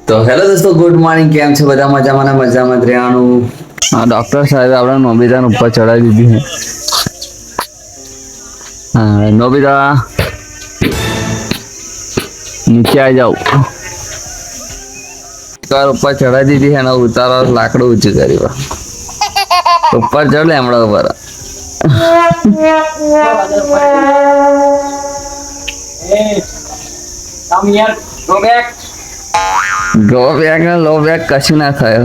તો હેલો દોસ્તો, good morning. કેમ છે બધા? મજામાં ને મજામાં જ રહેવાનું. હા, ડોક્ટર સાહેબ આપણે નોબિતાને ઉપર ચડાવી દીધી છે. હા, નોબિતા નીચે આવી જાઓ. ઉપર ચડાવી દીધી છે અને ઉતારો લાકડું ઊંચું કર્યું. ઉપર ચડ હમણાં ઉપર. ગો બેક ને લો બેક કશું ના થયો.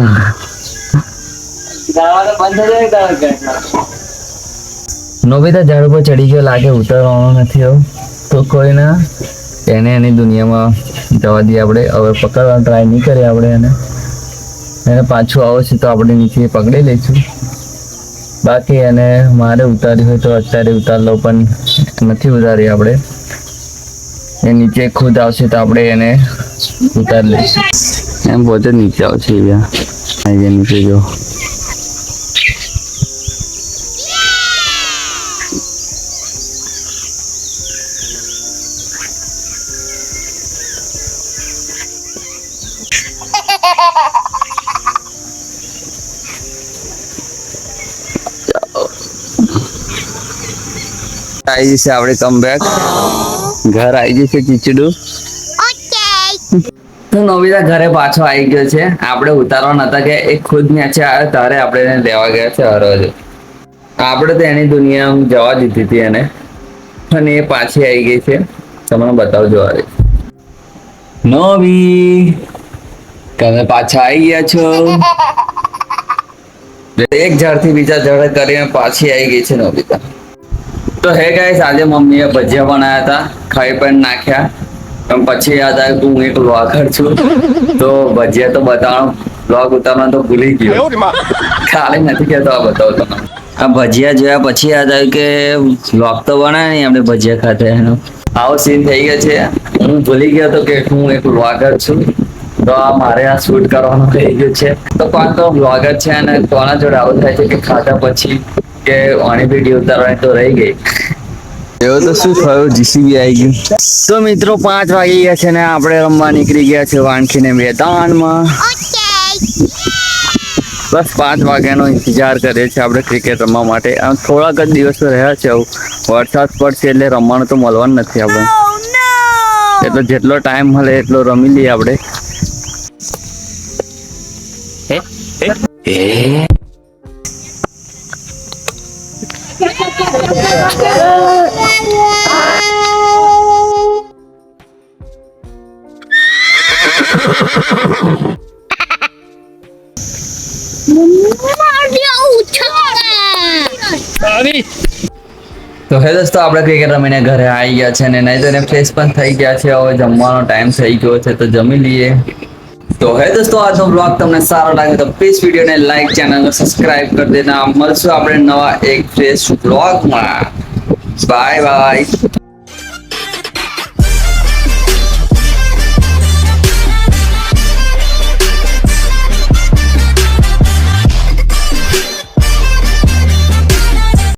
નોબિતા ઝાડ ઉપર ચડી ગયો, લાગે ઉતરવાનો નથી હવે. તો કોઈ ના, એને એની દુનિયામાં જવા દઈએ. આપણે હવે પકડવાનો ટ્રાય નહીં કરીએ. આપણે એને પાછું આવશે તો આપણે નીચે પકડી લઈશું. બાકી એને મારે ઉતારી હોય તો અત્યારે ઉતાર લો, પણ નથી ઉતારી આપણે. એ નીચે ખુદ આવશે તો આપણે એને ઉતારી લઈશું. એમ પોતે નીચે આવશે. નીચે જો આવી જશે આપણે કમબેક. ઘર આવી જશે ચીચડું. તો નોબિતા ઘરે પાછો આવી ગયો છે. આપણે ઉતારવા નતા કે એ ખુદ નીચે આવ્યો ત્યારે આપણે એને લેવા ગયા છે. હરોજ આપણે તો એની દુનિયામાં જવા દીધી હતી એને, અને એ પાછી આવી ગઈ છે. તમને બતાવજો. અરે નોબી, તમે પાછા આવી ગયા છો. એક ઝાડથી બીજા ઝાડ કરીને પાછી આવી ગઈ છે નોબિતા. તો હે ગાઈસ, આજે મમ્મીએ ભજીયા બનાવ્યા હતા, ખાઈ પણ નાખ્યા. પણ પછી યાદ આવ્યું કે હું એક વ્લોગર છું, તો ભજીયા તો બતાવવાનું, વ્લોગ ઉતારવાનું તો ભૂલી ગયો. ખાલી નથી કહેતો આ બતાવો તમે. આ ભજીયા જોયા પછી યાદ આવ્યું કે વ્લોગ તો બનાવે નહીં આપણે ભજીયા ખાતે. એનો આવો સીન થઈ ગયો છે. હું ભૂલી ગયો હતો કે હું એક વ્લોગર છું. તો આ મારે આ શૂટ કરવાનું થઈ ગયું છે. તો કોણ તો વ્લોગર છે અને કોના જોડે આવું થાય છે કે ખાધા પછી કે આની વિડીયો ઉતારવાની તો રહી ગઈ. એવું તો શું થયું? જીસીબી આવી ગયું. તો મિત્રો 5 વાગી ગયા છે ને આપણે રમવા નીકળી ગયા છે વાનખીને મેદાનમાં. બસ 5 વાગ્યાનો ઇંતજાર કરીએ છીએ આપણે ક્રિકેટ રમવા માટે. આમ થોડાક જ દિવસો રહ્યા છે. વરસાદ પડશે એટલે રમવાનું તો મળવાનું નથી આપણે. એટલે જેટલો ટાઈમ મળે એટલો રમી લઈએ આપણે. તો હે દોસ્તો, આપણે ક્રિકેટ રમીને ઘરે આવી ગયા છે ને નહીં તો એને ફ્રેશ પણ થઈ ગયા છે. હવે જમવાનો ટાઈમ થઈ ગયો છે તો જમી લઈએ. તો હે દોસ્તો, આજનો બ્લોગ તમને સારો લાગે તો પ્લીઝ વિડીયોને લાઈક, ચેનલને સબસ્ક્રાઇબ કરી દેના. મળશું આપણે નવા એક ફ્રેશ બ્લોગમાં. Bye bye.